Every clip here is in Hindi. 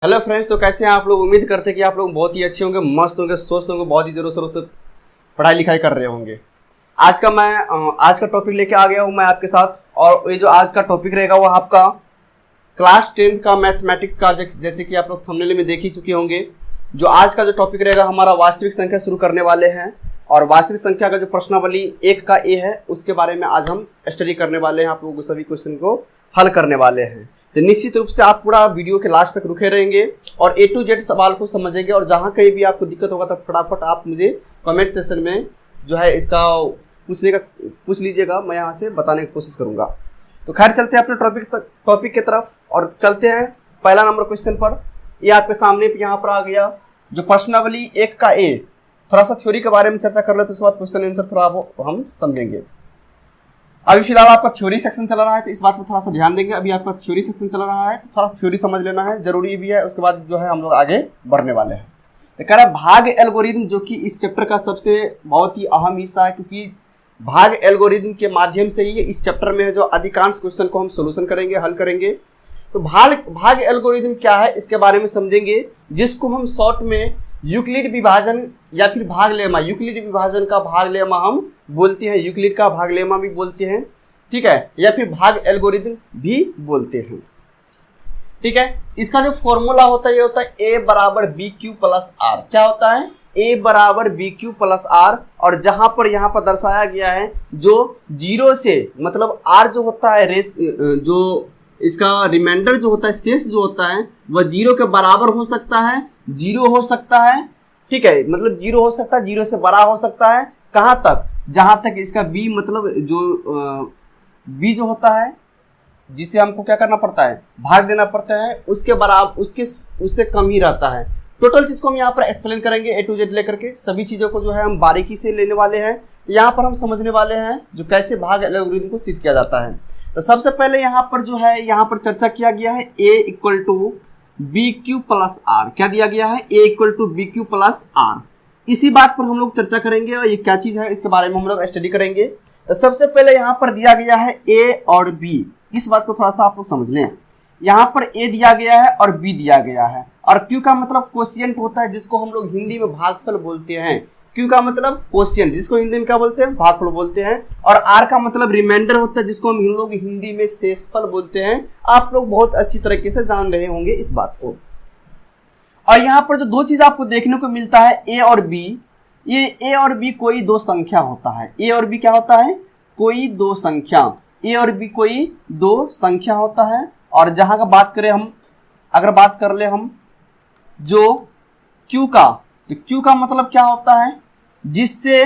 हेलो फ्रेंड्स, तो कैसे हैं आप लोग। उम्मीद करते हैं कि आप लोग बहुत ही अच्छे होंगे, मस्त होंगे, स्वस्थ होंगे, बहुत ही जोरों शोरों से पढ़ाई लिखाई कर रहे होंगे। आज का टॉपिक लेके आ गया हूं मैं आपके साथ। और ये जो आज का टॉपिक रहेगा वो आपका क्लास 10th का मैथमेटिक्स का, जैसे कि आप लोग थंबनेल में देख ही चुके होंगे। जो आज का जो टॉपिक रहेगा हमारा वास्तविक संख्या शुरू करने वाले हैं। और वास्तविक संख्या का जो प्रश्नावली 1 का ए है उसके बारे में आज हम स्टडी करने वाले हैं। आप लोगों को सभी क्वेश्चन को हल करने वाले हैं। तो निश्चित रूप से आप पूरा वीडियो के लास्ट तक रुके रहेंगे और A to Z सवाल को समझेंगे। और जहाँ कहीं भी आपको दिक्कत होगा तो फटाफट आप मुझे कमेंट सेक्शन में जो है इसका पूछ लीजिएगा, मैं यहाँ से बताने की कोशिश करूँगा। तो खैर चलते हैं अपने टॉपिक की तरफ और चलते हैं पहला नंबर क्वेश्चन पर। ये आपके सामने यहाँ पर आ गया जो प्रश्नावली 1 का ए। थोड़ा सा थ्योरी के बारे में चर्चा कर लेते, उसके बाद क्वेश्चन आंसर थोड़ा हम समझेंगे। अभी फिलहाल आपका थ्योरी सेक्शन चल रहा है तो इस बात पर थोड़ा सा ध्यान देंगे। अभी आपका थ्योरी सेक्शन चल रहा है तो थोड़ा थ्योरी समझ लेना है, जरूरी भी है। उसके बाद जो है हम लोग आगे बढ़ने वाले हैं। तो कह रहा है भाग एल्गोरिथम, जो कि इस चैप्टर का सबसे बहुत ही अहम हिस्सा है, क्योंकि भाग एल्गोरिथम के माध्यम से ही इस चैप्टर में जो अधिकांश क्वेश्चन को हम सोल्यूशन करेंगे, हल करेंगे। तो भाग एल्गोरिथम क्या है इसके बारे में समझेंगे, जिसको हम शॉर्ट में यूक्लिड विभाजन या फिर भाग लेमा, यूक्लिड विभाजन का भाग लेमा हम बोलते हैं, यूक्लिड का भाग लेमा भी बोलते हैं, ठीक है, या फिर भाग एल्गोरिथम भी बोलते हैं, ठीक है। इसका जो फॉर्मूला होता है ये होता है a बराबर बी क्यू प्लस आर। क्या होता है? a बराबर बी क्यू प्लस आर। और जहां पर यहाँ पर दर्शाया गया है जो 0 से, मतलब r जो होता है रेस, जो इसका रिमाइंडर जो होता है, शेष जो होता है वह 0 के बराबर हो सकता है, 0 हो सकता है, ठीक है, मतलब 0 हो सकता है, 0 से बड़ा हो सकता है। कहाँ तक? जहां तक इसका b, मतलब जो b जो होता है जिसे हमको क्या करना पड़ता है, भाग देना पड़ता है, उसके बराबर, उससे कम ही रहता है। टोटल चीज को हम यहाँ पर एक्सप्लेन करेंगे A to Z लेकर के। सभी चीजों को जो है हम बारीकी से लेने वाले हैं। यहाँ पर हम समझने वाले हैं जो कैसे भाग एल्गोरिथम को सिद्ध किया जाता है। तो सबसे पहले यहाँ पर जो है, यहाँ पर चर्चा किया गया है a equal to b q plus r. क्या दिया गया है? a equal to b q plus r. इसी बात पर हम लोग चर्चा करेंगे और ये क्या चीज है इसके बारे में हम लोग स्टडी करेंगे। तो सबसे पहले यहाँ पर दिया गया है a और b। इस बात को थोड़ा सा आप लोग समझ लें। यहाँ पर a दिया गया है और b दिया गया है। और q का मतलब क्वोशिएंट होता है, जिसको हम लोग हिंदी में भागफल बोलते हैं। q का मतलब क्वोशिएंट, जिसको हिंदी में क्या बोलते हैं? भागफल बोलते हैं। और r का मतलब रिमाइंडर होता है, जिसको हम लोग हिंदी में शेषफल बोलते हैं। आप लोग बहुत अच्छी तरीके से जान रहे होंगे इस बात को। और यहाँ पर जो दो चीज आपको देखने को मिलता है a और b, ये a और b कोई दो संख्या होता है। a और b क्या होता है? कोई दो संख्या। a और b कोई दो संख्या होता है। और जहां का बात करें हम, अगर बात कर ले हम जो q का, तो q का मतलब क्या होता है? जिससे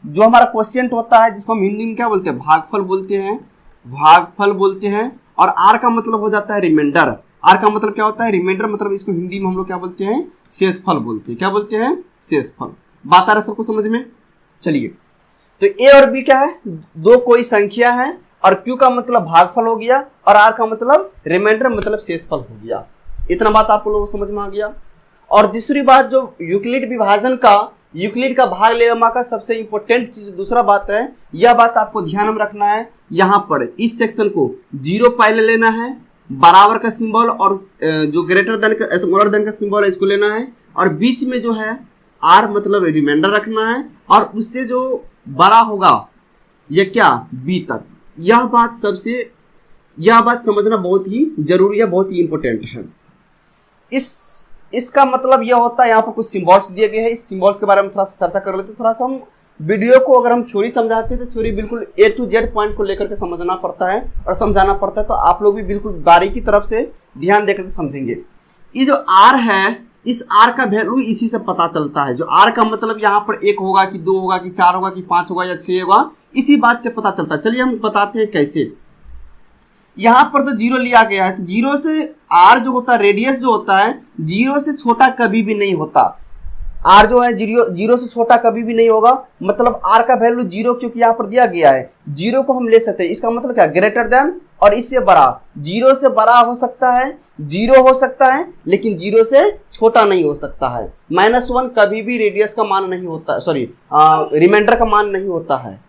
जो हमारा क्वोशिएंट होता है, जिसको हम हिंदी में क्या बोलते हैं? भागफल बोलते हैं, भागफल बोलते हैं। और r का मतलब हो जाता है रिमाइंडर। r का मतलब क्या होता है? रिमाइंडर, मतलब इसको हिंदी में हम लोग क्या बोलते हैं? शेषफल बोलते हैं। क्या बोलते हैं? शेषफल। बात आ रहा है सबको समझ में? चलिए, तो a और b क्या है? दो कोई संख्या है। और q का मतलब भागफल हो गया और r का मतलब रिमाइंडर, मतलब शेषफल हो गया। इतना बात आप लोगों को समझ में आ गया। और दूसरी बात, जो यूक्लिड विभाजन का, यूक्लिड का भाग लेमा का सबसे इंपॉर्टेंट चीज दूसरा बात है, यह बात आपको ध्यान में रखना है। यहाँ पर इस सेक्शन को 0 पहले लेना है, बराबर का सिंबल, और जो ग्रेटर देन का, स्मॉलर देन का सिंबल है इसको लेना है। और बीच में जो है r मतलब रिमाइंडर रखना है, और उससे जो बड़ा होगा ये क्या, b तक। यह बात समझना बहुत ही जरूरी है, बहुत ही इंपॉर्टेंट है। इसका मतलब यह होता है, यहाँ पर कुछ सिंबल्स दिए गए हैं। इस सिंबल्स के बारे में थोड़ा सा चर्चा कर लेते हैं। थोड़ा सा हम वीडियो को, अगर हम थ्योरी समझाते हैं तो थ्योरी बिल्कुल A to Z पॉइंट को लेकर के समझना पड़ता है और समझाना पड़ता है। तो आप लोग भी बिल्कुल बारीकी की तरफ से ध्यान देकर के समझेंगे। ये जो R है, इस R का वैल्यू इसी से पता चलता है। जो R का मतलब यहाँ पर 1 होगा कि 2 होगा कि 4 होगा कि 5 होगा या 6 होगा, इसी बात से पता चलता है। चलिए हम बताते हैं कैसे। यहाँ पर तो 0 लिया गया है, तो 0 से r जो होता है, रेडियस जो होता है, 0 से छोटा कभी भी नहीं होता। r जो है 0 से छोटा कभी भी नहीं होगा। मतलब r का वैल्यू 0 क्योंकि यहाँ पर दिया गया है, 0 को हम ले सकते हैं। इसका मतलब क्या? ग्रेटर देन और इससे बड़ा। 0 से बड़ा हो सकता है, 0 हो सकता है, लेकिन 0 से छोटा नहीं हो सकता है। -1 कभी भी रेडियस का मान नहीं होता, सॉरी रिमाइंडर का मान नहीं होता है।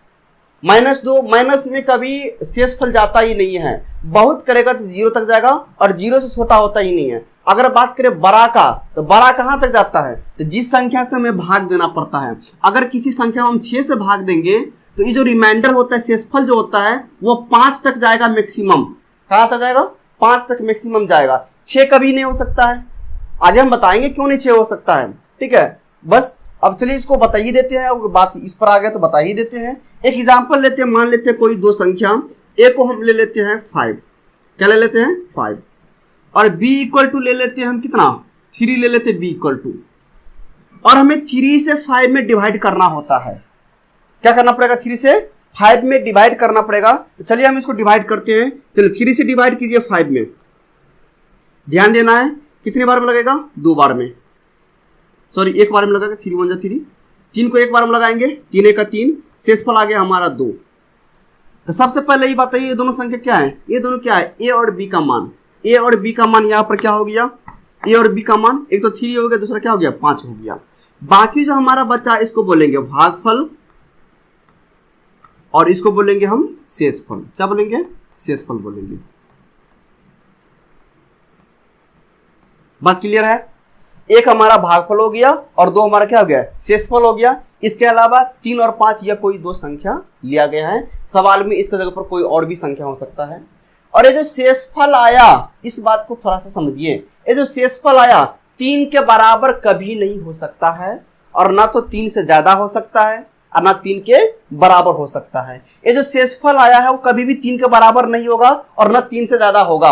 -2, माइनस में कभी शेषफल जाता ही नहीं है। बहुत करेगा तो 0 तक जाएगा और 0 से छोटा होता ही नहीं है। अगर बात करें बड़ा का, तो बड़ा कहां तक जाता है, तो जिस संख्या से हमें भाग देना पड़ता है। अगर किसी संख्या में हम 6 से भाग देंगे तो ये जो रिमाइंडर होता है, शेषफल जो होता है, वो 5 तक जाएगा मैक्सिमम। कहां तक जाएगा? 5 तक मैक्सिमम जाएगा। 6 कभी नहीं हो सकता है। आगे हम बताएंगे क्यों नहीं 6 हो सकता है, ठीक है। बस अब चलिए इसको बता ही देते हैं, और बात इस पर आ गया तो बता ही देते हैं। एक एग्जांपल लेते हैं, मान लेते हैं कोई दो संख्या, ए को हम ले लेते हैं 5, क्या ले लेते हैं 5, और b इक्वल टू ले लेते हैं हम कितना 3 ले लेते हैं b इक्वल टू, और हमें 3 से 5 में डिवाइड करना होता है। क्या करना पड़ेगा? 3 से 5 में डिवाइड करना पड़ेगा। तो चलिए हम इसको डिवाइड करते हैं। चलिए 3 से डिवाइड कीजिए 5 में, ध्यान देना है कितने बार में लगेगा? 2 बार में, सॉरी 1 बार में लगेगा। 3 1 जा 3, 3 को 1 बार में लगाएंगे, 3 1 का 3, शेषफल आ गया हमारा 2। तो सबसे पहले ये बताइए ये दोनों संख्या क्या है? ये दोनों क्या है? ए और बी का मान। ए और बी का मान यहाँ पर क्या हो गया? ए और बी का मान, एक तो 3 हो गया, दूसरा क्या हो गया 5 हो गया। बाकी जो हमारा बच्चा इसको बोलेंगे भागफल, और इसको बोलेंगे हम शेषफल। क्या बोलेंगे? शेषफल बोलेंगे। बात क्लियर है? एक हमारा भागफल हो गया और 2 हमारा क्या हो गया? शेषफल हो गया। इसके अलावा 3 और 5 या कोई 2 संख्या लिया गया है। सवाल में इसके जगह पर कोई और भी संख्या हो सकता है। और ये जो शेषफल आया, इस बात को थोड़ा सा समझिए, ये जो शेषफल आया 3 के बराबर कभी नहीं हो सकता है, और ना तो 3 से ज्यादा हो सकता है और ना 3 के बराबर हो सकता है। ये जो शेषफल आया है वो कभी भी 3 के बराबर नहीं होगा और ना 3 से ज्यादा होगा।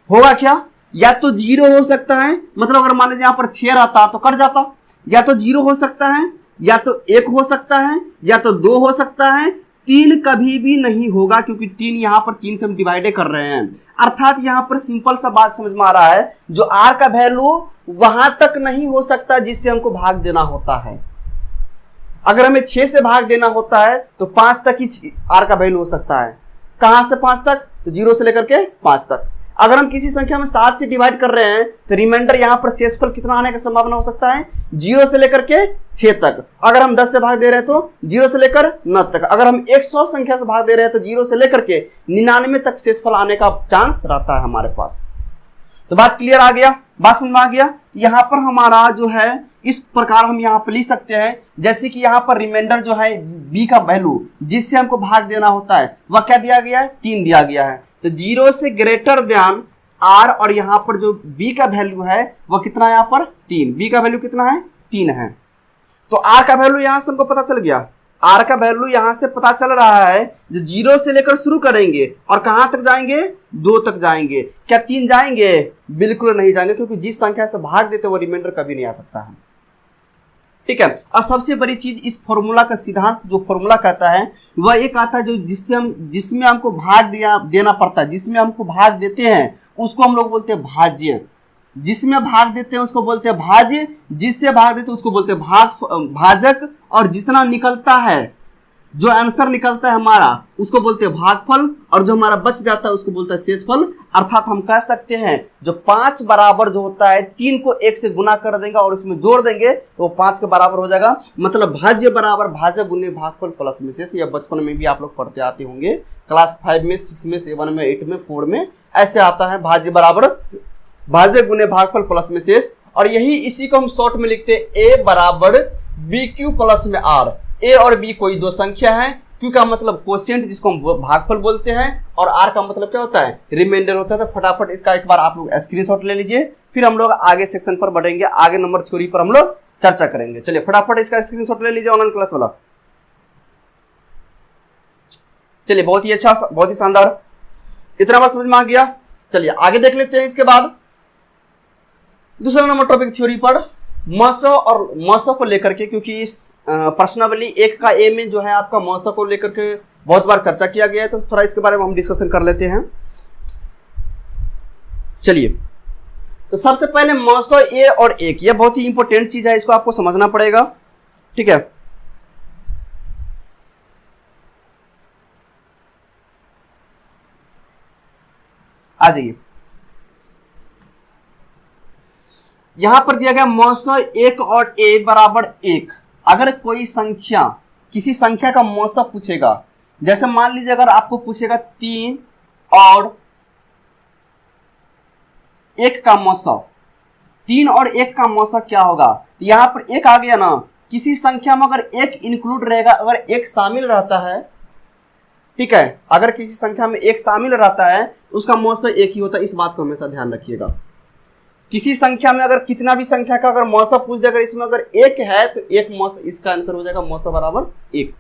होगा क्या? या तो 0 हो सकता है, मतलब अगर मान लीजिए यहां पर 6 रहता तो कट जाता, या तो 0 हो सकता है, या तो 1 हो सकता है, या तो 2 हो सकता है। 3 कभी भी नहीं होगा, क्योंकि 3 यहां पर 3 से हम डिवाइड कर रहे हैं। अर्थात यहां पर सिंपल सा बात समझ में आ रहा है, जो आर का वैल्यू वहां तक नहीं हो सकता जिससे हमको भाग देना होता है। अगर हमें 6 से भाग देना होता है तो 5 तक ही आर का वैल्यू हो सकता है। कहां से 5 तक? तो 0 से लेकर के 5 तक। अगर हम किसी संख्या में 7 से डिवाइड कर रहे हैं तो रिमाइंडर यहां पर शेषफल कितना आने की संभावना हो सकता है? 0 से लेकर के 6 तक। अगर हम 10 से भाग दे रहे हैं तो 0 से लेकर 9 तक। अगर हम 100 संख्या से भाग दे रहे हैं तो 0 से लेकर के 99 तक शेषफल आने का चांस रहता है हमारे पास। तो बात क्लियर आ गया? बात समझ में आ गया? यहां पर हमारा जो है इस प्रकार हम यहां पर लिख सकते हैं, जैसे कि यहां पर रिमाइंडर जो है b का वैल्यू जिससे हमको भाग देना होता है वह क्या दिया गया है? 3 दिया गया है। तो 0 से ग्रेटर देन r, और यहां पर जो b का वैल्यू है वो कितना है? यहां पर 3। b का वैल्यू कितना है? 3 है। तो r का वैल्यू यहां से हमको पता चल गया। r का वैल्यू यहां से पता चल रहा है, जो 0 से लेकर शुरू करेंगे और कहां तक जाएंगे? 2 तक जाएंगे। क्या 3 जाएंगे? बिल्कुल नहीं जाएंगे, क्योंकि जिस संख्या से भाग देते वो रिमाइंडर कभी नहीं आ सकता है। ठीक है। और सबसे बड़ी चीज, इस फॉर्मूला का सिद्धांत जो फॉर्मूला कहता है वह एक आता है जो जिसमें हमको भाग देना पड़ता है, जिसमें हमको भाग देते हैं उसको हम लोग बोलते हैं भाज्य। जिसमें भाग देते हैं उसको बोलते हैं भाज्य, जिससे भाग देते हैं उसको बोलते हैं भाजक, और जितना निकलता है, जो आंसर निकलता है हमारा, उसको बोलते हैं भागफल, और जो हमारा बच जाता है उसको बोलते हैं शेषफल। अर्थात हम कह सकते हैं जो 5 बराबर जो होता है, 3 को 1 से गुना कर देंगे और उसमें जोड़ देंगे तो वो 5 के बराबर हो जाएगा। मतलब भाज्य बराबर भाजक गुने भागफल प्लस में शेष। या बचपन में भी आप लोग पढ़ते आते होंगे, क्लास 5 में, 6 में, 7 में, 8 में, 4 में ऐसे आता है, भाज्य बराबर भाजक गुने भागफल प्लस में शेष। और यही इसी को हम शॉर्ट में लिखते हैं ए बराबर बी क्यू प्लस में आर। ए और बी कोई 2 संख्या है, क्यू का मतलब कोशिएंट जिसको हम भागफल बोलते हैं, और आर का मतलब क्या होता है? रिमाइंडर होता है। तो फटाफट इसका एक बार आप लोग स्क्रीनशॉट ले लीजिए, फिर हम लोग आगे सेक्शन पर बढ़ेंगे, आगे नंबर थ्योरी पर हम लोग चर्चा करेंगे। चलिए फटाफट इसका स्क्रीनशॉट ले लीजिए ऑनलाइन क्लास वाला। चलिए बहुत ही अच्छा, बहुत ही शानदार, इतना बात समझ में आ गया। चलिए आगे देख लेते हैं। इसके बाद दूसरा नंबर टॉपिक थ्योरी पर मौसो और मौसो को लेकर के, क्योंकि इस प्रश्नावली 1 का ए में जो है आपका मौसो को लेकर के बहुत बार चर्चा किया गया है, तो थोड़ा इसके बारे में हम डिस्कशन कर लेते हैं। चलिए, तो सबसे पहले मौसो ए और 1, यह बहुत ही इंपॉर्टेंट चीज है, इसको आपको समझना पड़ेगा। ठीक है। आ जाइए, यहां पर दिया गया मौसो 1 और ए बराबर 1। अगर कोई संख्या, किसी संख्या का मौसो पूछेगा, जैसे मान लीजिए अगर आपको पूछेगा 3 और 1 का मौसा, 3 और 1 का मौसा क्या होगा? तो यहाँ पर 1 आ गया ना, किसी संख्या में अगर 1 इंक्लूड रहेगा, अगर 1 शामिल रहता है, ठीक है, अगर किसी संख्या में 1 शामिल रहता है उसका मौसा 1 ही होता है। इस बात को हमेशा ध्यान रखिएगा। किसी संख्या में अगर कितना भी संख्या का अगर मौसा पूछ दे, अगर इसमें अगर 1 है तो 1 मौसा, इसका आंसर हो जाएगा मौसा बराबर 1।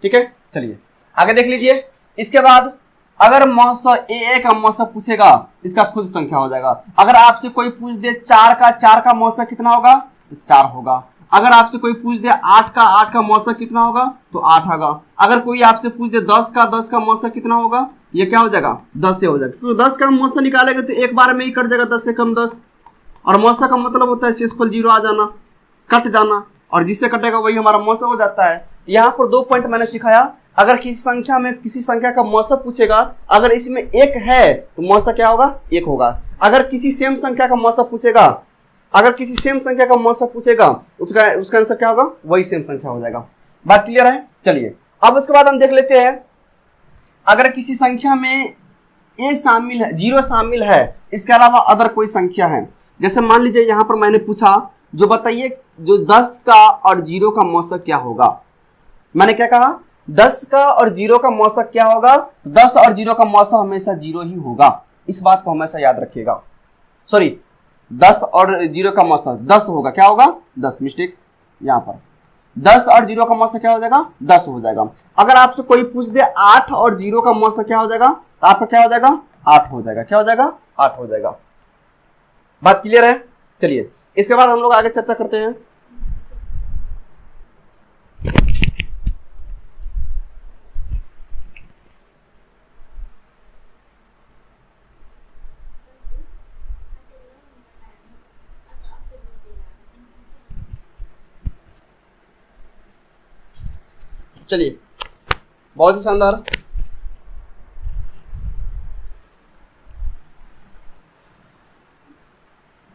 ठीक है, चलिए आगे देख लीजिए। इसके बाद अगर मौसा ए का मौसा पूछेगा, इसका खुद संख्या हो जाएगा। अगर आपसे कोई पूछ दे 4 का मौसा कितना होगा, तो 4 होगा। अगर आपसे कोई पूछ दे 8 का मौसा कितना होगा, तो 8 होगा। अगर कोई आपसे पूछ दे 10 का मौसा कितना होगा, ये क्या हो जाएगा, 10 से हो जाएगा। क्योंकि 10 का मौसा निकालेगा तो एक बार में ही कट जाएगा, 10 से कम 10। और मौसा का मतलब होता है शेषफल 0 आ जाना, कट जाना, और जिससे कटेगा वही हमारा मौसा हो जाता है। यहाँ पर 2 पॉइंट मैंने सिखाया। अगर किसी संख्या में किसी संख्या का मौसा पूछेगा, अगर इसमें 1 है तो मौसा क्या होगा, 1 होगा। अगर किसी सेम संख्या का मौसा पूछेगा, अगर किसी सेम संख्या का मौसा पूछेगा, उसका आंसर क्या होगा, वही सेम संख्या हो जाएगा। बात क्लियर है? चलिए अब उसके बाद हम देख लेते हैं, अगर किसी संख्या में ए शामिल है, 0 शामिल है, इसके अलावा अदर कोई संख्या है। जैसे मान लीजिए यहाँ पर मैंने पूछा, जो बताइए जो 10 का और 0 का मौसा क्या होगा। मैंने क्या कहा, 10 का और 0 का मौसा क्या होगा, 10 और 0 का मौसा हमेशा 0 ही होगा। इस बात को हमेशा याद रखिएगा। सॉरी, 10 और 0 का मौसा 10 होगा, क्या होगा, 10, मिस्टेक यहाँ पर। 10 और 0 का मौसा क्या हो जाएगा, 10 हो जाएगा। अगर आपसे कोई पूछ दे 8 और 0 का मौसा क्या हो जाएगा, तो आपका क्या हो जाएगा, 8 हो जाएगा। क्या हो जाएगा, 8 हो जाएगा। बात क्लियर है? चलिए इसके बाद हम लोग आगे चर्चा करते हैं। चलिए, बहुत ही शानदार।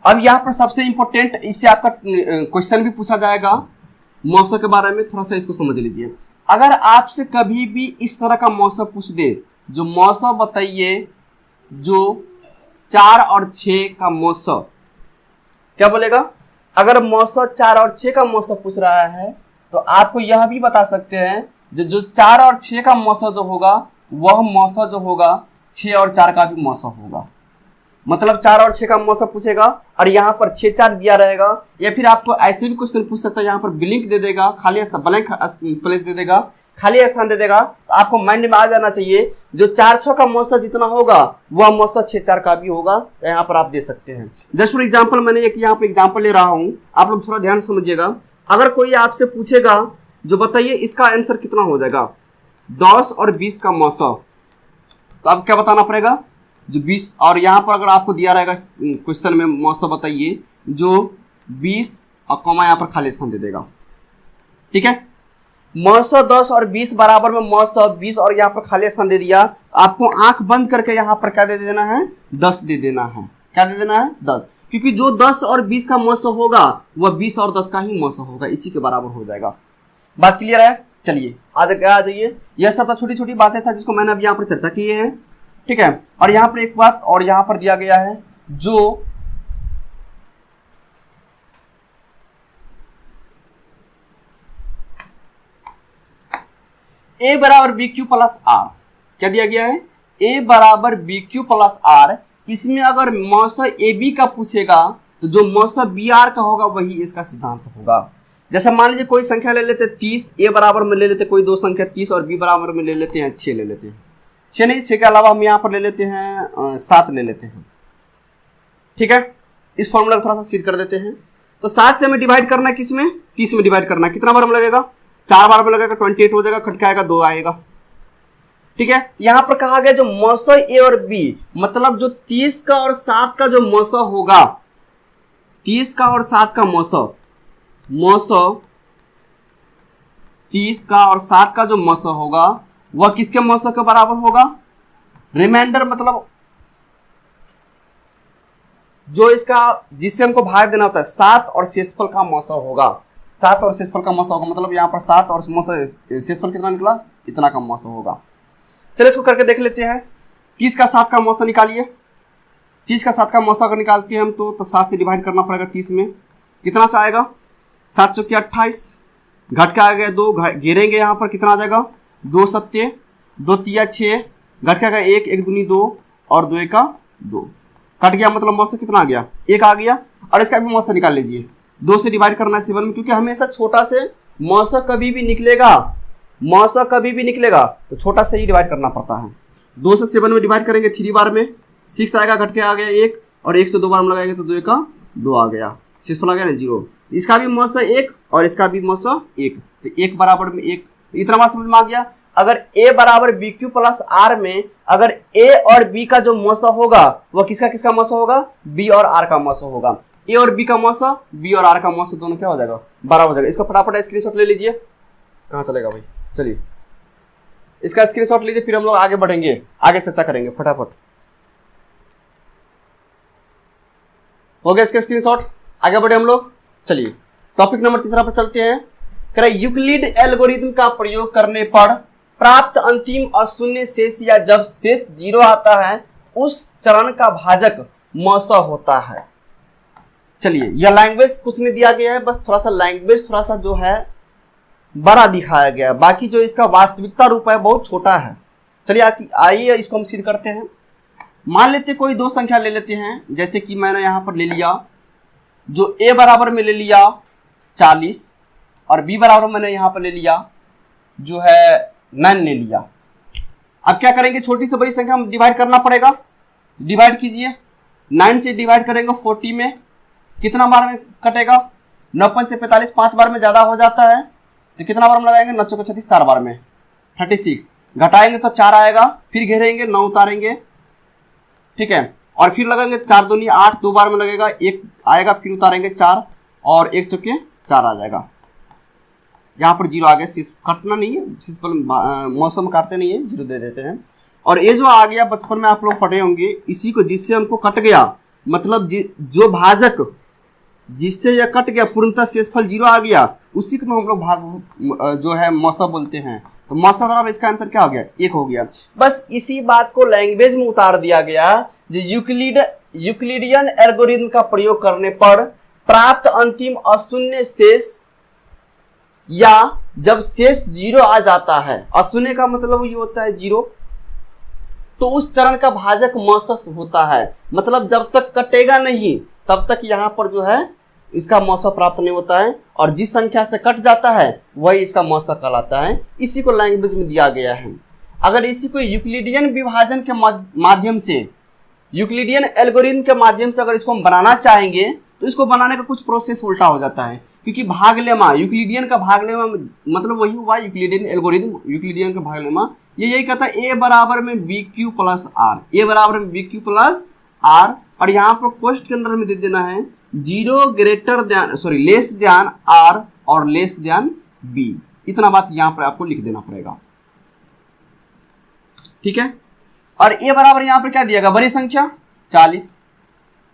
अब यहाँ पर सबसे इंपॉर्टेंट, इससे आपका क्वेश्चन भी पूछा जाएगा मौसा के बारे में, थोड़ा सा इसको समझ लीजिए। अगर आपसे कभी भी इस तरह का मौसा पूछ दे, जो मौसा बताइए जो 4 और 6 का मौसा, क्या बोलेगा? अगर मौसा 4 और 6 का मौसा पूछ रहा है तो आपको यह भी बता सकते हैं जो 4 और 6 का मौसा जो होगा, वह मौसा जो होगा 6 और 4 का भी मौसा होगा। मतलब 4 और 6 का मौसा पूछेगा और यहाँ पर 6 4 दिया रहेगा, या फिर आपको ऐसे भी क्वेश्चन पूछ सकता है, यहाँ पर ब्लिंक दे देगा, खाली ब्लैंक प्लेस दे देगा, खाली स्थान दे देगा। तो आपको माइंड में आ जाना चाहिए जो 4 6 का मौसा जितना होगा वह मौसा 6 4 का भी होगा। तो यहाँ पर आप दे सकते हैं। जस्ट फॉर एग्जाम्पल, मैंने एक यहाँ पर एग्जाम्पल ले रहा हूँ, आप लोग थोड़ा ध्यान समझिएगा। अगर कोई आपसे पूछेगा जो बताइए इसका आंसर कितना हो जाएगा, 10 और 20 का मौसा, तो अब क्या बताना पड़ेगा, जो 20, और यहाँ पर अगर आपको दिया रहेगा क्वेश्चन में मौसा बताइए जो 20 और कॉमा यहाँ पर खाली स्थान दे देगा। ठीक है, मौसा 10 और 20 बराबर में मौसा 20 और यहाँ पर खाली स्थान दे दिया। आपको आंख बंद करके यहाँ पर क्या दे देना है, 10 दे देना है। क्या दे देना है, 10, क्योंकि जो 10 और 20 का मौसा होगा वह 20 और 10 का ही मौसा होगा, इसी के बराबर हो जाएगा। बात क्लियर है? चलिए आ जाइए। यह सब छोटी छोटी बातें था जिसको मैंने अब यहाँ पर चर्चा की है। ठीक है, और यहाँ पर एक बात और यहाँ पर दिया गया है, जो a बराबर बी क्यू प्लस आर, क्या दिया गया है, a बराबर बी क्यू प्लस आर। इसमें अगर मौसा ए बी का पूछेगा तो जो मौसा बी आर का होगा वही इसका सिद्धांत होगा। जैसे मान लीजिए कोई संख्या ले लेते 30, a बराबर में ले लेते कोई 2 संख्या 30 और b बराबर में ले लेते हैं 6 ले लेते हैं, 6 नहीं, 6 के अलावा हम यहाँ पर ले लेते हैं 7 ले लेते हैं। ठीक है, इस फॉर्मूला को थोड़ा सा सीध कर देते हैं। तो 7 से हमें डिवाइड करना है, किसमें, 30 में डिवाइड करना है। कितना बार में लगेगा, 4 बार में लगेगा, 28 हो जाएगा, खट के आएगा 2 आएगा। ठीक है, यहां पर कहा गया जो मौसा ए और बी, मतलब जो 30 का और 7 का जो मौसा होगा, 30 का और 7 का मौसा 30 का और 7 का जो मौसा होगा वह किसके मौसा के बराबर होगा, रिमाइंडर, मतलब जो इसका जिससे हमको भाग देना होता है 7 और शेषफल का मौसा होगा। 7 और शेषफल का मौसा होगा, मतलब यहाँ पर 7 और मौसा शेषफल कितना निकला, इतना का मौसा होगा। चलिए इसको करके देख लेते हैं। 30 का 7 का मौसा निकालिए। 30 का 7 का मौसा अगर निकालते हैं हम तो 7 से डिवाइड करना पड़ेगा 30 में। कितना सा आएगा? 7 चौके 28, घट के आ गया 2, घेरेंगे यहाँ पर कितना आ जाएगा? 2 सत्ते 2 तिया 6, घट के आ गया 1, 1 दूनी 2 और 2 का 2, कट गया, मतलब मौसा कितना आ गया? 1 आ गया। और इसका भी मौसा निकाल लीजिए, 2 से डिवाइड करना है 7 में, क्योंकि हमेशा छोटा से मौसा कभी भी निकलेगा, मौसा कभी भी निकलेगा तो छोटा से ही डिवाइड करना पड़ता है। 2 से 7 में डिवाइड करेंगे 3 बार में 6 आएगा, घट के आ गया 1 और 1 से 2 बार में लगाएंगे तो 2 का 2 आ गया, 6 पर आ गया ना 0। इसका भी मौसा 1 और इसका भी मौसा 1, तो 1 बराबर में 1, तो इतना बात समझ में आ गया। अगर a बराबर बी क्यू प्लस आर में अगर a और b का जो मौसा होगा वह किसका किसका मौसा होगा? b और r का मौसा होगा। a और b का मौसा, b और r का मौसा दोनों क्या हो जाएगा? बराबर हो जाएगा। इसका फटाफट स्क्रीनशॉट ले लीजिए। कहाँ चलेगा भाई? चलिए इसका स्क्रीनशॉट लीजिए, फिर हम लोग आगे बढ़ेंगे, आगे चर्चा करेंगे। फटाफट हो गया इसका स्क्रीनशॉट, आगे बढ़े हम लोग। चलिए टॉपिक नंबर 3 पर चलते हैं। कह रहा है यूक्लिड एल्गोरिथम का प्रयोग करने पर प्राप्त अंतिम अशून्य शेष या जब शेष 0 आता है उस चरण का भाजक मौसा होता है। चलिए यह लैंग्वेज कुछ नहीं दिया गया है, बस थोड़ा सा लैंग्वेज थोड़ा सा जो है बड़ा दिखाया गया, बाकी जो इसका वास्तविकता रूप है बहुत छोटा है। चलिए आइए इसको हम सिद्ध करते हैं। मान लेते कोई दो संख्या ले लेते हैं, जैसे कि मैंने यहाँ पर ले लिया जो a बराबर में ले लिया 40 और b बराबर मैंने यहाँ पर ले लिया जो है 9 ले लिया। अब क्या करेंगे? छोटी से बड़ी संख्या में डिवाइड करना पड़ेगा। डिवाइड कीजिए, 9 से डिवाइड करेंगे 40 में, कितना बार में कटेगा? 9 5 45, 5 बार में ज़्यादा हो जाता है तो कितना बार में लगाएंगे? 9 चौके 36, 4 बार में 36, घटाएंगे तो 4 आएगा, फिर घेरेंगे 9 उतारेंगे, ठीक है, और फिर लगाएंगे 4 दूनी 8, 2 बार में लगेगा 1 आएगा, फिर उतारेंगे 4 और 1 चौके 4 आ जाएगा। यहाँ पर 0 आ गया, शीश कटना नहीं है, शीश पर मौसम काटते नहीं है, 0 दे देते हैं। और ये जो आ गया बचपन में आप लोग पढ़े होंगे, इसी को जिससे हमको कट गया, मतलब जो भाजक जिससे यह कट गया पूर्णतः शेषफल 0 आ गया, उसी को हम लोग भाग जो है मौसा बोलते हैं। तो मौसा बराबर इसका आंसर क्या हो गया? 1 हो गया। बस इसी बात को लैंग्वेज में उतार दिया गया जो यूक्लिडियन एल्गोरिथम का प्रयोग करने पर प्राप्त अंतिम अशून्य शेष या जब शेष 0 आ जाता है, अशून्य का मतलब ये होता है 0, तो उस चरण का भाजक मौसा होता है। मतलब जब तक कटेगा नहीं तब तक यहाँ पर जो है इसका मौसा प्राप्त नहीं होता है, और जिस संख्या से कट जाता है वही इसका मौसा कहलाता है। इसी को लैंग्वेज में दिया गया है। अगर इसी को यूक्लिडियन विभाजन के माध्यम से, यूक्लिडियन एल्गोरिथम के माध्यम से अगर इसको हम बनाना चाहेंगे तो इसको बनाने का कुछ प्रोसेस उल्टा हो जाता है, क्योंकि भागलेमा, यूक्लिडियन का भागलेमा मतलब वही हुआ यूक्लिडियन एल्गोरिथम। यूक्लिडियन का भागलेमा ये यही कहता है a बराबर में बी क्यू प्लस आर, ए बराबर में बी क्यू प्लस आर, और यहाँ पर क्वेश्चन के अंदर हमें दे देना है 0 greater than less than r और लेस देन बी। इतना बात यहाँ पर आपको लिख देना पड़ेगा, ठीक है। और a बराबर यहाँ पर क्या दिया गया? बड़ी संख्या 40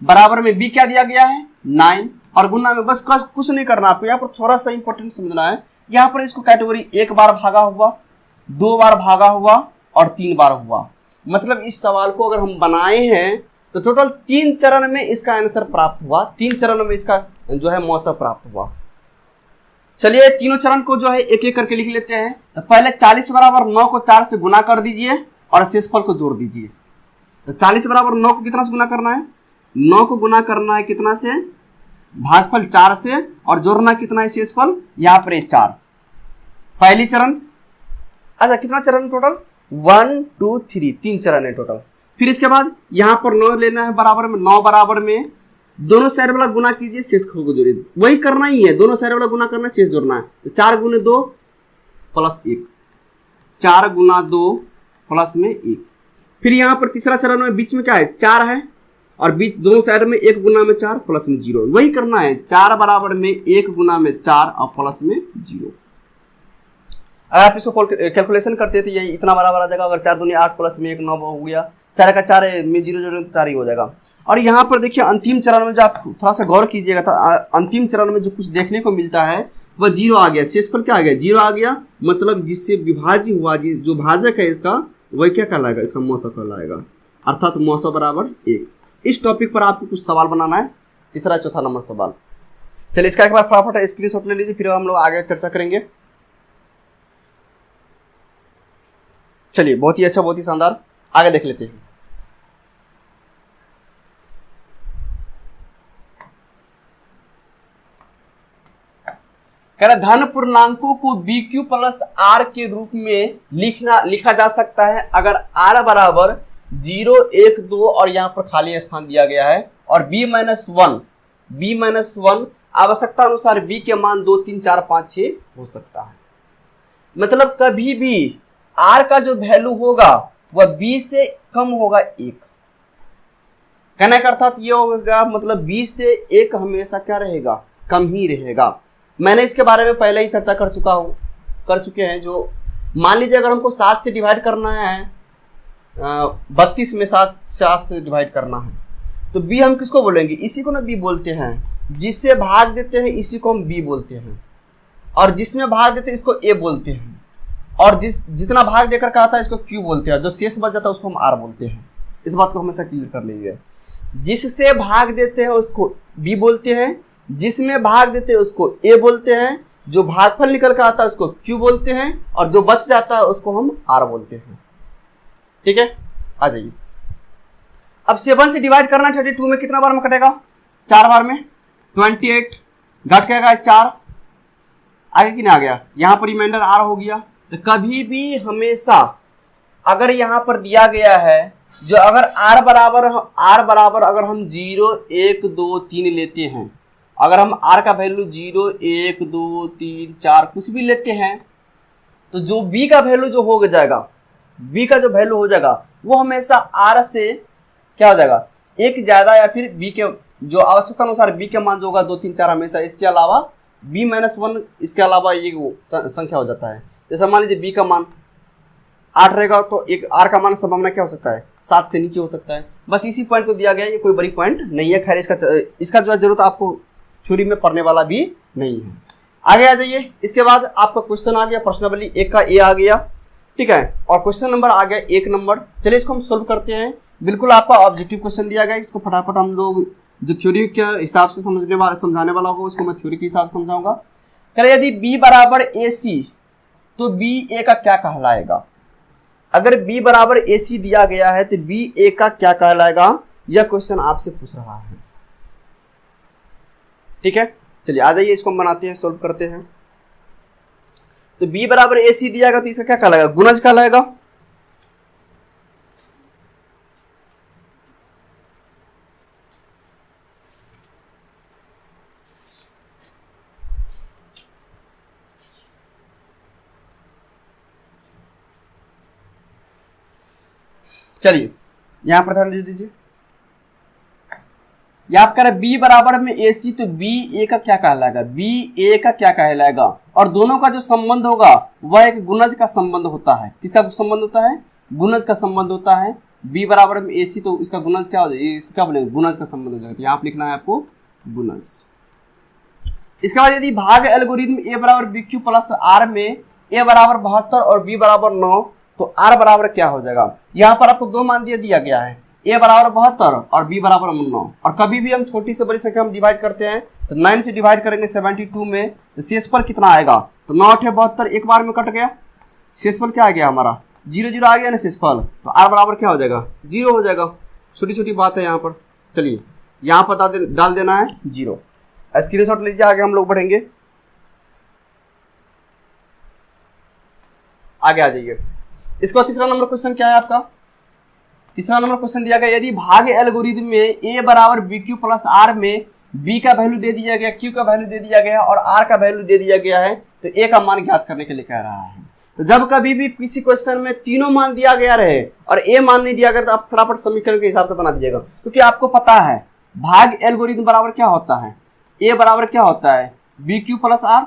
बराबर में b क्या दिया गया है? 9, और गुना में बस कुछ नहीं करना आपको। यहाँ पर थोड़ा सा इंपॉर्टेंट समझना है, यहाँ पर इसको कैटेगरी 1 बार भागा हुआ, 2 बार भागा हुआ और 3 बार हुआ। मतलब इस सवाल को अगर हम बनाए हैं तो टोटल 3 चरण में इसका आंसर प्राप्त हुआ, 3 चरण में इसका जो है मौसा प्राप्त हुआ। चलिए तीनों चरण को जो है एक एक करके लिख लेते हैं। तो पहले 40 बराबर 9 को 4 से गुना कर दीजिए और शेषफल को जोड़ दीजिए। तो 40 बराबर 9 को कितना से गुना करना है? 9 को गुना करना है कितना से? भागफल 4 से, और जोड़ना कितना है शेषफल? यहाँ पर 4। पहली चरण, अच्छा कितना चरण टोटल? 1 2 3, 3 चरण है टोटल। फिर इसके बाद यहाँ पर 9 लेना है बराबर में, 9 बराबर में दोनों साइड वाला गुना कीजिए, शेष को जोड़िए। वही करना ही है, दोनों साइड वाला गुना करना है, शेष जोड़ना है। तो 4 गुने 2 प्लस 1, 4 गुना 2 प्लस में 1। फिर यहाँ पर तीसरा चरण में बीच में क्या है? 4 है, और बीच दोनों साइड में 1 गुना में 4 प्लस में 0। वही करना है, 4 बराबर में 1 गुना में 4 और प्लस में 0। अगर आप इसको कैलकुलेशन करते थे ये इतना बराबर आ जाएगा। अगर 4 दूनी 8 प्लस में 1 9 हो गया, 4 का 4 में 0 जोड़ेंगे तो 4 ही हो जाएगा। और यहाँ पर देखिए अंतिम चरण में जो आप थोड़ा सा गौर कीजिएगा तो अंतिम चरण में जो कुछ देखने को मिलता है वह 0 आ गया। शेषफल क्या आ गया? 0 आ गया। मतलब जिससे विभाज्य हुआ जो भाजक है इसका वही क्या कहलाएगा? इसका मौसा कहलाएगा, अर्थात मौसा बराबर 1। इस टॉपिक पर आपको कुछ सवाल बनाना है, तीसरा चौथा नंबर सवाल। चलिए इसका एक बार फटाफट स्क्रीनशॉट ले लीजिए, फिर हम लोग आगे चर्चा करेंगे। चलिए बहुत ही अच्छा, बहुत ही शानदार, आगे देख लेते हैं। कह रहा धन पूर्णांकों को BQ प्लस R के रूप में लिखा जा सकता है अगर R बराबर 0, 1, 2 और यहाँ पर खाली स्थान दिया गया है, और B माइनस वन आवश्यकता अनुसार B के मान 2, 3, 4, 5, 6 हो सकता है। मतलब कभी भी R का जो वैल्यू होगा वह B से कम होगा 1। कहने का अर्थात ये होगा, मतलब B से 1 हमेशा क्या रहेगा, कम ही रहेगा। मैंने इसके बारे में पहले ही चर्चा कर चुके हैं। जो मान लीजिए अगर हमको 7 से डिवाइड करना है, 32 में 7 से डिवाइड करना है, तो B हम किसको बोलेंगे, इसी को ना B बोलते हैं। जिससे भाग देते हैं इसी को हम B बोलते हैं, और जिसमें भाग देते हैं इसको A बोलते हैं, और जितना भाग देकर कहा था इसको Q बोलते हैं, जो शेष बच जाता है उसको हम R बोलते हैं। इस बात को हमेशा क्लियर कर लीजिए। जिससे भाग देते हैं उसको B बोलते हैं, जिसमें भाग देते हैं उसको A बोलते हैं, जो भागफल निकल कर आता है उसको Q बोलते हैं, और जो बच जाता है उसको हम R बोलते हैं। ठीक है, आ जाइए। अब 7 से डिवाइड करना 32 में कितना बार में कटेगा, 4 बार में 28 घट के आएगा 4, आगे कि नहीं आ गया, यहाँ पर रिमाइंडर R हो गया। तो कभी भी हमेशा अगर यहाँ पर दिया गया है जो अगर R बराबर अगर हम 0, 1, 2, 3 लेते हैं, अगर हम R का वैल्यू 0, 1, 2, 3, 4 कुछ भी लेते हैं, तो जो B का वैल्यू जो हो जाएगा, B का जो वैल्यू हो जाएगा वो हमेशा R से क्या हो जाएगा, 1 ज्यादा, या फिर B के जो आवश्यकता अनुसार B के मान जो होगा 2, 3, 4 हमेशा, इसके अलावा B माइनस 1 इसके अलावा ये संख्या हो जाता है। जैसे मान लीजिए B का मान 8 रहेगा, तो एक R का मान संभावना क्या हो सकता है, 7 से नीचे हो सकता है। बस इसी पॉइंट को दिया गया है, ये कोई बड़ी पॉइंट नहीं है। खैर इसका जो है जरूरत आपको थ्योरी में पढ़ने वाला भी नहीं है। आगे आ जाइए। इसके बाद आपका क्वेश्चन आ गया, प्रश्नावली 1 का A आ गया, ठीक है, और क्वेश्चन नंबर आ गया 1 नंबर। चलिए इसको हम सोल्व करते हैं। बिल्कुल आपका ऑब्जेक्टिव क्वेश्चन दिया गया है, इसको फटाफट हम लोग जो थ्योरी के हिसाब से समझाने वाला होगा उसको मैं थ्योरी के हिसाब से समझाऊंगा। कह यदि B बराबर AC तो B A का क्या कहलाएगा। अगर B बराबर AC दिया गया है तो B A का क्या कहलाएगा, यह क्वेश्चन आपसे पूछ रहा है। ठीक है, चलिए आ जाइए, इसको हम बनाते हैं, सोल्व करते हैं। तो B बराबर AC दिया गया तो इसका क्या कहलाएगा, गुणज कहलाएगा। चलिए यहां पर ध्यान दीजिए, या आप कह रहे B बराबर में AC तो B A का क्या कहलाएगा, B A का क्या कहलाएगा। और दोनों का जो संबंध होगा वह एक गुणज का संबंध होता है। किसका संबंध होता है, गुणज का संबंध होता है। B बराबर में AC तो इसका गुणज क्या हो जाएगा, इसको क्या बोलेंगे, गुणज का संबंध हो जाएगा। तो यहाँ पे लिखना है आपको गुणज। इसके बाद यदि भाग एल्गोरिथम A बराबर BQ प्लस R में A बराबर 72 और B बराबर 9 तो R बराबर क्या हो जाएगा। यहाँ पर आपको 2 मान दिया गया है, A बराबर 72 और B बराबर 9। और कभी भी हम छोटी से बड़ी संख्या हम डिवाइड करते हैं तो 9 से डिवाइड करेंगे 72 में, तो शेषफल कितना आएगा, तो 9 8 72 एक बार में कट गया, शेषफल क्या आ गया हमारा 0 0 आ गया ना शेषफल, तो R बराबर क्या हो जाएगा, 0 हो जाएगा। छोटी छोटी बात है यहाँ पर। चलिए यहाँ पर डाल देना है 0। स्क्रीनशॉट लीजिए, आगे हम लोग बढ़ेंगे। आगे आ जाइए। इसका तीसरा नंबर क्वेश्चन क्या है आपका, तीसरा नंबर क्वेश्चन दिया गया यदि भाग एल्गोरिथम में A बराबर BQ प्लस R में B का वैल्यू दे दिया गया, Q का वैल्यू दे दिया गया और R का वैल्यू दे दिया गया है, तो A का मान ज्ञात करने के लिए कह रहा है। तो जब कभी भी किसी क्वेश्चन में तीनों मान दिया गया रहे और A मान नहीं दिया गया तो आप फटाफट समीकरण के हिसाब से बना दीजिएगा, क्योंकि आपको पता है भाग एल्गोरिथम बराबर क्या होता है, A बराबर क्या होता है BQ plus R,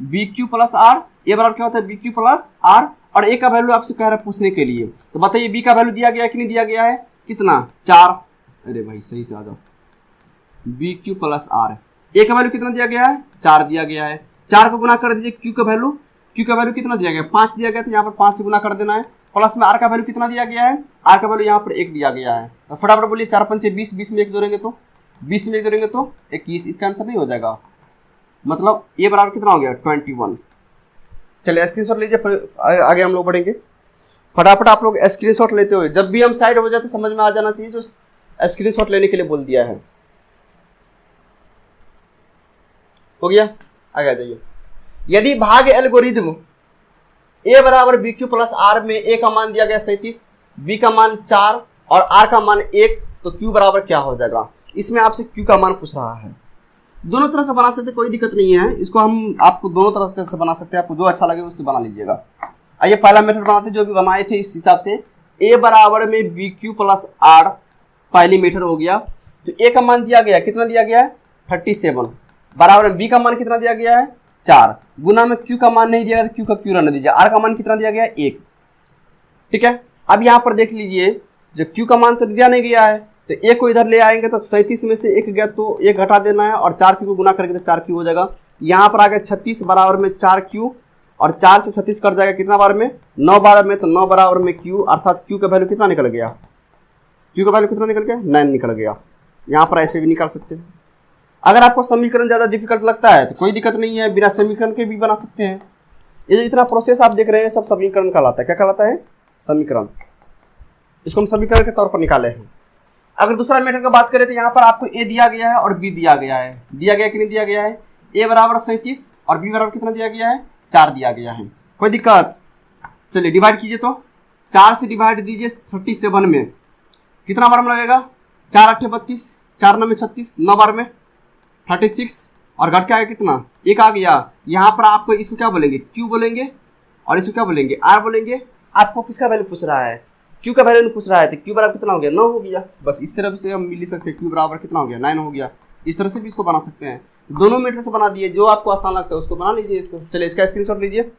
BQ plus R, A बराबर क्या होता है BQ प्लस R, और A का वैल्यू आपसे कह रहा है पूछने के लिए। तो बताइए B का वैल्यू दिया गया है कि नहीं दिया गया है, कितना 4, अरे भाई सही से आ जाओ, BQ प्लस R, A का वैल्यू कितना दिया गया है 4 दिया गया है, 4 को गुना कर दीजिए Q का वैल्यू, Q का वैल्यू कितना दिया गया 5 दिया गया, तो यहाँ पर 5 से गुना कर देना है, प्लस में R का वैल्यू कितना दिया गया है, R का वैल्यू यहाँ पर 1 दिया गया है, तो फटाफट बोलिए, 4 पंचे 20, 20 में 1 जोड़ेंगे तो 20 में 1 जोड़ेंगे तो 21। इसका आंसर नहीं हो जाएगा, मतलब ये बराबर कितना हो गया 21। चलिए स्क्रीनशॉट लीजिए, फिर आगे हम लोग बढ़ेंगे। फटाफट आप लोग स्क्रीनशॉट लेते हुए, जब भी हम साइड हो जाते समझ में आ जाना चाहिए जो स्क्रीनशॉट लेने के लिए बोल दिया है। हो गया, आगे आ जाइए। यदि भाग एल्गोरिथम ए बराबर बी क्यू प्लस आर में ए का मान दिया गया 37, बी का मान 4 और आर का मान 1, तो क्यू बराबर क्या हो जाएगा। इसमें आपसे क्यू का मान पूछ रहा है। दोनों तरह से बना सकते, कोई दिक्कत नहीं है, इसको हम आपको दोनों तरह से बना सकते हैं, आपको जो अच्छा लगे उससे बना लीजिएगा। आइए पहला मेथड बनाते, जो भी बनाए थे इस हिसाब से। ए बराबर में बी क्यू प्लस आर पहली मेथड हो गया। तो ए का मान दिया गया, कितना दिया गया है 37, बराबर में बी का मान कितना दिया गया है 4, गुना में क्यू का मान नहीं दिया गया तो क्यू का क्यू रहने दीजिए। आर का मान कितना दिया गया है 1। ठीक है, अब यहाँ पर देख लीजिए, जो क्यू का मान तो दिया नहीं गया है, तो एक को इधर ले आएंगे तो 37 में से 1 गया तो 1 घटा देना है, और 4 क्यू को गुना करके तो 4 क्यू हो जाएगा। यहाँ पर आ गया 36 बराबर में 4 क्यू, और 4 से 36 कट जाएगा कितना बार में 9 बार में, तो 9 बराबर में क्यू, अर्थात क्यू का वैल्यू कितना निकल गया, क्यू का वैल्यू कितना निकल गया 9 निकल गया। यहाँ पर ऐसे भी निकाल सकते हैं। अगर आपको समीकरण ज़्यादा डिफिकल्ट लगता है तो कोई दिक्कत नहीं है, बिना समीकरण के भी बना सकते हैं। ये जो इतना प्रोसेस आप देख रहे हैं सब समीकरण कहलाता है। क्या कहलाता है, समीकरण। इसको हम समीकरण के तौर पर निकाले हैं। अगर दूसरा मेथड की बात करें तो यहाँ पर आपको ए दिया गया है और बी दिया गया है। दिया गया कि नहीं दिया गया है, ए बराबर 37 और बी बराबर कितना दिया गया है 4 दिया गया है। कोई दिक्कत, चलिए डिवाइड कीजिए, तो 4 से डिवाइड दीजिए 37 में, कितना बार में लगेगा 4 8 32, 4 9 में 36, 9 बार में 36, और घट के आएगा कितना 1 आ गया। यहाँ पर आपको इसको क्या बोलेंगे क्यू बोलेंगे, और इसको क्या बोलेंगे आर बोलेंगे। आपको किसका वैल्यू पूछ रहा है, क्यू का वैल्यू पूछ रहा है, तो क्यू बराबर कितना हो गया 9 हो गया। बस इस तरह से हम मिल सकते हैं, क्यू बराबर कितना हो गया 9 हो गया। इस तरह से भी इसको बना सकते हैं, दोनों मेथड से बना दिए, जो आपको आसान लगता है उसको बना लीजिए। इसको चलिए इसका स्क्रीनशॉट लीजिए।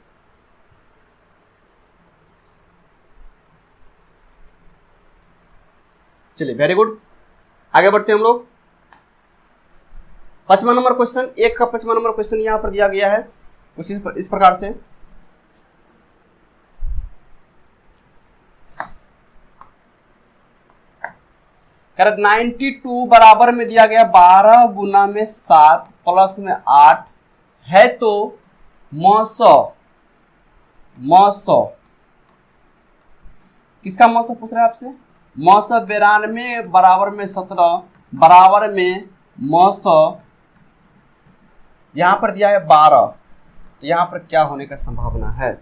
चलिए वेरी गुड, आगे बढ़ते हैं हम लोग। 5वां नंबर क्वेश्चन, 1 का 5वां नंबर क्वेश्चन यहाँ पर दिया गया है कुछ इस प्रकार से। करेक्ट, 92 बराबर में दिया गया 12 गुना में 7 प्लस में 8 है, तो 900 किसका 900 पूछ रहा है आपसे, 992 बराबर में 17 बराबर में 900, यहां पर दिया है 12, तो यहां पर क्या होने का संभावना है।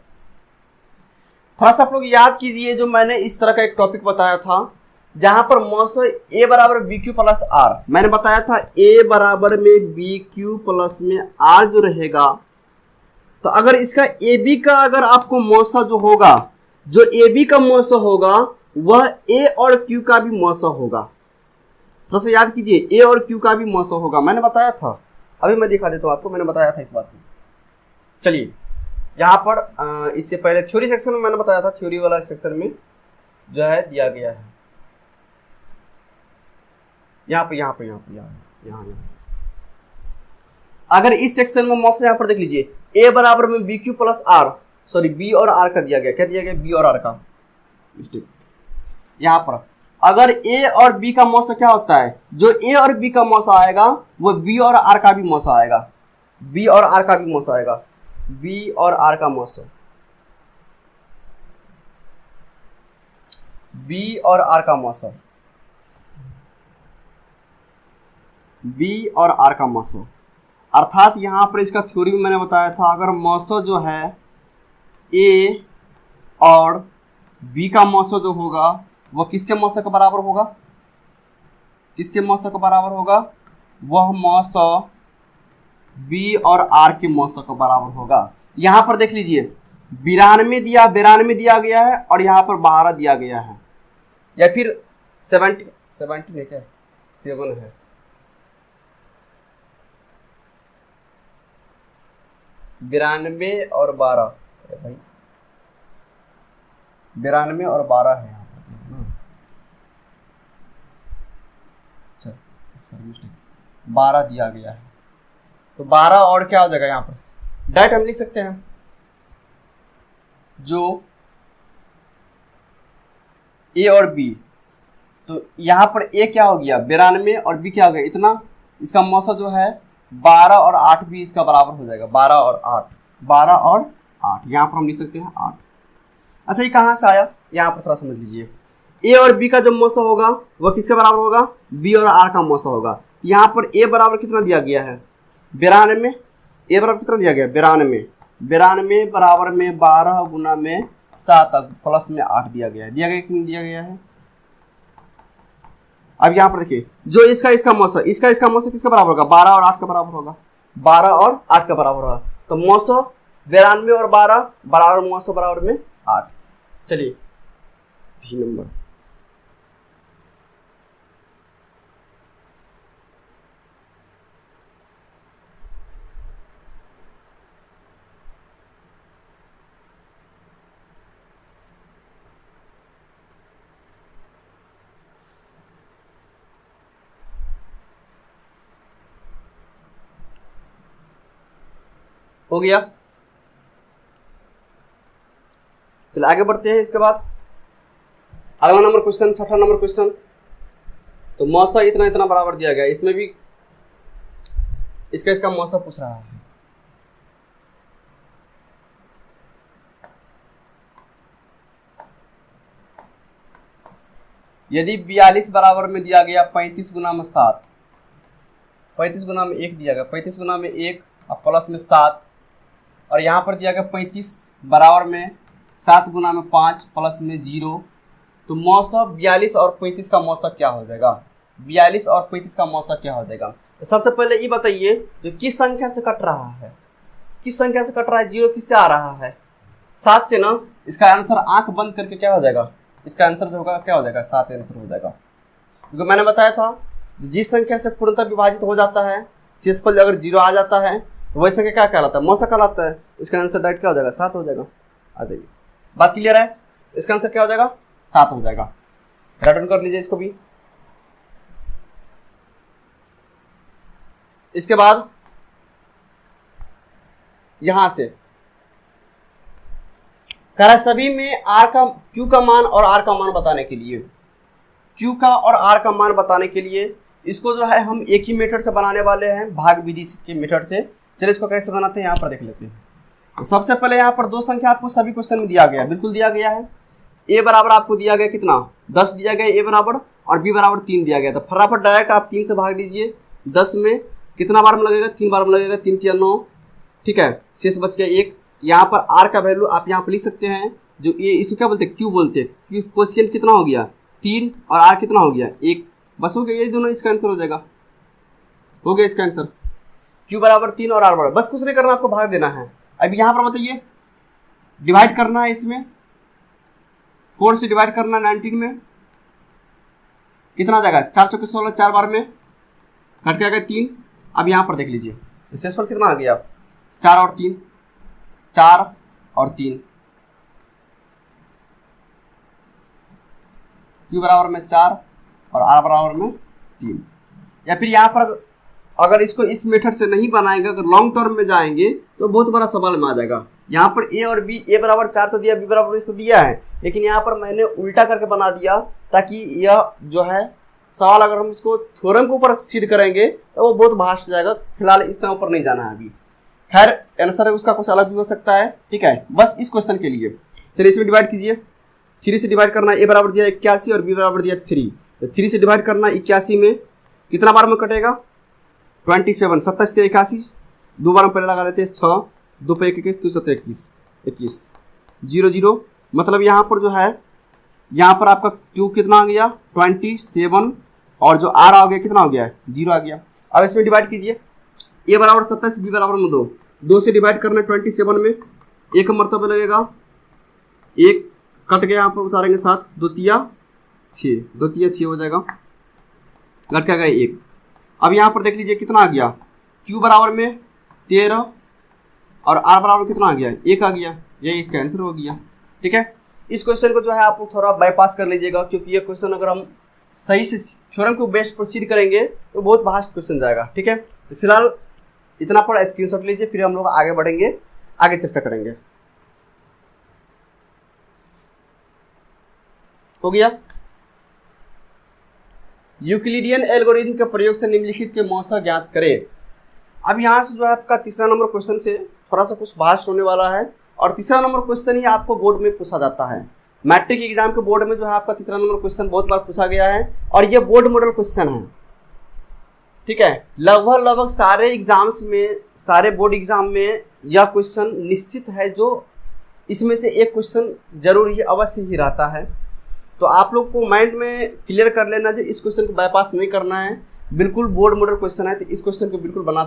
थोड़ा सा आप लोग याद कीजिए, जो मैंने इस तरह का एक टॉपिक बताया था जहां पर 900 ए बराबर बी क्यू प्लस आर, मैंने बताया था ए बराबर में बी क्यू प्लस में आर जो रहेगा, तो अगर इसका ए बी का अगर आपको 900 जो होगा, जो ए बी का 900 होगा वह ए और क्यू का भी 900 होगा। थोड़ा सा याद कीजिए, ए और क्यू का भी 900 होगा, मैंने बताया था। अभी मैं दिखा देता हूं आपको, मैंने बताया था इस बात को। चलिए यहाँ पर इससे पहले थ्योरी सेक्शन में मैंने बताया था, थ्योरी वाला सेक्शन में जो है दिया गया है, यहाँ अगर इस सेक्शन में मौसम यहाँ पर देख लीजिए, ए बराबर में b q plus r, sorry b और आर का दिया गया, क्या दिया गया बी और आर का मिस्टेक। यहाँ पर अगर ए और बी का मौसम क्या होता है, जो ए और बी का मौसम आएगा वो बी और आर का भी मौसम आएगा, बी और आर का भी मौसम आएगा, बी और आर का मौसम, बी और आर का मौसम, बी और आर का मौसम। अर्थात यहाँ पर इसका थ्योरी में मैंने बताया था, अगर मौसम जो है ए और बी का मौसम जो होगा वह किसके मौसम के बराबर होगा, किसके मौसम के बराबर होगा, वह मौसम बी और आर के मौसम के बराबर होगा। यहाँ पर देख लीजिए 92 दिया गया है और यहाँ पर 12 दिया गया है, या फिर 70 है क्या 7 है, बिरानवे और 12 भाई, 92 और 12 है यहाँ पर, अच्छा 12 दिया गया है, तो 12 और क्या हो जाएगा यहाँ पर डायरेक्ट हम लिख सकते हैं, जो ए और बी, तो यहाँ पर ए क्या हो गया 92 और बी क्या हो गया इतना, इसका मौसा जो है 12 और 8 भी इसका बराबर हो जाएगा, 12 और 8, 12 और 8, यहाँ पर हम लिख सकते हैं 8। अच्छा ये कहाँ से आया, यहाँ पर थोड़ा समझ लीजिए। ए और बी का जो मौसा होगा वह किसके बराबर होगा, बी और आर का मौसा होगा। यहाँ पर ए बराबर कितना दिया गया है 92, ए बराबर कितना दिया गया 92, 92 बराबर में 12 गुना में 7 प्लस में 8 दिया गया है, दिया गया कि नहीं दिया गया है। अब यहाँ पर देखिए जो इसका मौसा इसका मौसा किसका बराबर होगा 12 और 8 का बराबर होगा, 12 और 8 का बराबर होगा। तो मौसा 92 और 12 बराबर, मौसा बराबर में 8। चलिए बी नंबर हो गया। चलिए आगे बढ़ते हैं। इसके बाद अगला नंबर क्वेश्चन, छठा नंबर क्वेश्चन। तो मौसा इतना इतना बराबर दिया गया, इसमें भी इसका मौसा पूछ रहा है। यदि 42 बराबर में दिया गया 35 गुना में 7, 35 गुना में 1 दिया गया, 35 गुना में 1 और प्लस में 7, और यहाँ पर दिया गया 35 बराबर में 7 गुना में 5 प्लस में 0। तो मौसा 42 और 35 का मौसा क्या हो जाएगा, 42 और 35 का मौसा क्या हो जाएगा। तो सबसे पहले ये बताइए जो किस संख्या से कट रहा है, किस संख्या से कट रहा है, 0 किससे आ रहा है 7 से ना। इसका आंसर आंख बंद करके क्या हो जाएगा, इसका आंसर जो होगा क्या हो जाएगा 7 आंसर हो जाएगा। क्योंकि मैंने बताया था जिस संख्या से पूर्णतः विभाजित हो जाता है, शेषफल अगर 0 आ जाता है तो वही संख्या क्या कहलाता है, मौसा कहलाता है। इसका आंसर डायरेक्ट क्या हो जाएगा 7 हो जाएगा। आ जाइए, बात क्लियर है। इसका आंसर क्या हो जाएगा 7 हो जाएगा। रिटर्न कर लीजिए इसको भी। इसके बाद यहां से कह रहा है सभी में क्यू का मान और आर का मान बताने के लिए, क्यू का और आर का मान बताने के लिए इसको जो है हम एक ही मेथड से बनाने वाले हैं, भाग विधि के मेथड से। चलिए इसको कैसे बनाते हैं यहाँ पर देख लेते हैं। तो सबसे पहले यहाँ पर दो संख्या आपको सभी क्वेश्चन में दिया गया है, बिल्कुल दिया गया है। ए बराबर आपको दिया गया कितना 10 दिया गया ए बराबर, और बी बराबर 3 दिया गया। तो फटाफट डायरेक्ट आप 3 से भाग दीजिए। 10 में कितना बार में लगेगा 3 बार में लगेगा, 3 3 9, ठीक है, शेष बच गया 1। यहाँ पर आर का वैल्यू आप यहाँ पर लिख सकते हैं, जो ये इसको क्या बोलते हैं क्यू बोलते हैं। क्वेश्चन कितना हो गया 3 और आर कितना हो गया 1, बस हो गया, ये दोनों इसका आंसर हो जाएगा। हो गया इसका आंसर, क्यू बराबर 3 और आर बराबर, बस कुछ नहीं करना, आपको भाग देना है। अब यहाँ पर बताइए डिवाइड करना है, इसमें 4 से डिवाइड करना 19 में कितना आ जाएगा 4 चौके 16, 4 बार में कट के आ गया 3। अब यहाँ पर देख लीजिए शेषफल कितना आ गया 4 और 3, 4 और 3, क्यू बराबर में 4 और आर बराबर में 3। या फिर यहाँ पर अगर इसको इस मेथड से नहीं बनाएंगे, अगर लॉन्ग टर्म में जाएंगे तो बहुत बड़ा सवाल में आ जाएगा। यहाँ पर ए और बी, ए बराबर 4 तो दिया, बी बराबर इसको दिया है, लेकिन यहाँ पर मैंने उल्टा करके बना दिया ताकि यह जो है सवाल अगर हम इसको थ्योरम के ऊपर सिद्ध करेंगे तो वो बहुत भास्ट जाएगा। फिलहाल इतना ऊपर नहीं जाना है अभी। खैर आंसर है उसका कुछ अलग भी हो सकता है, ठीक है, बस इस क्वेश्चन के लिए। चलिए इसमें डिवाइड कीजिए। 3 से डिवाइड करना, ए बराबर दिया 81 और बी बराबर दिया 3। तो 3 से डिवाइड करना 81 में कितना बार में कटेगा 27, 27 से 81, 2 बार में पहले लगा लेते हैं 6, 2 पे 21, 2 7 21, 21, 0 0। मतलब यहाँ पर जो है यहाँ पर आपका क्यू कितना आ गया 27 और जो आर आ गया कितना हो गया 0 आ गया। अब इसमें डिवाइड कीजिए, ए बराबर 27, बी बराबर में 2, 2 से डिवाइड करना 27 में 1 मरतबा लगेगा, 1 कट गया, यहाँ पर उतारेंगे 7, 2 तिया 6, 2 तिया 6 हो जाएगा, कट के आ गया 1। अब यहाँ पर देख लीजिए कितना आ गया क्यू बराबर में 13 और आर बराबर कितना आ गया 1 आ गया, यही इसका आंसर हो गया। ठीक है, इस क्वेश्चन को जो है आप थोड़ा बाईपास कर लीजिएगा, क्योंकि ये क्वेश्चन अगर हम सही से थ्योरम को बेस्ट प्रोसीड करेंगे तो बहुत वास्ट क्वेश्चन जाएगा। ठीक है, तो फिलहाल इतना पर स्क्रीनशॉट लीजिए, फिर हम लोग आगे बढ़ेंगे, आगे चर्चा करेंगे। हो गया। यूक्लिडियन एल्गोरिथम के प्रयोग से निम्नलिखित के मौसा ज्ञात करें। अब यहाँ से जो है आपका तीसरा नंबर क्वेश्चन से थोड़ा सा कुछ भास्ट होने वाला है, और तीसरा नंबर क्वेश्चन ही आपको बोर्ड में पूछा जाता है। मैट्रिक एग्जाम के बोर्ड में जो है आपका तीसरा नंबर क्वेश्चन बहुत बार पूछा गया है, और ये बोर्ड मॉडल क्वेश्चन है। ठीक है, लगभग सारे एग्जाम्स में, सारे बोर्ड एग्जाम में यह क्वेश्चन निश्चित है, जो इसमें से एक क्वेश्चन जरूर ही अवश्य ही रहता है। तो आप लोग को माइंड में क्लियर कर लेना, जो इस क्वेश्चन को बाईपास नहीं करना है, बिल्कुल बोर्ड मॉडल क्वेश्चन है, तो इस क्वेश्चन को बिल्कुल बना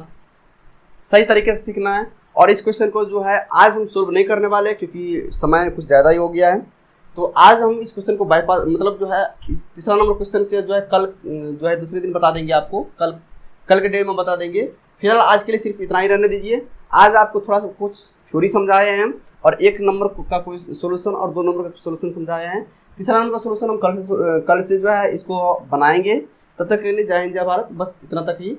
सही तरीके से सीखना है। और इस क्वेश्चन को जो है आज हम सोल्व नहीं करने वाले, क्योंकि समय कुछ ज़्यादा ही हो गया है। तो आज हम इस क्वेश्चन को बाईपास, मतलब जो है इस तीसरा नंबर क्वेश्चन से जो है कल जो है दूसरे दिन बता देंगे आपको, कल के डे में बता देंगे। फिलहाल आज के लिए सिर्फ इतना ही रहने दीजिए। आज आपको थोड़ा सा कुछ थ्योरी समझाए हैं, और एक नंबर का कोई सोल्यूशन और 2 नंबर का सोल्यूशन समझाए हैं। तीसरा नंबर का सोल्यूशन हम कल से जो है इसको बनाएंगे। तब तक के लिए जय हिंद जय भारत, बस इतना तक ही।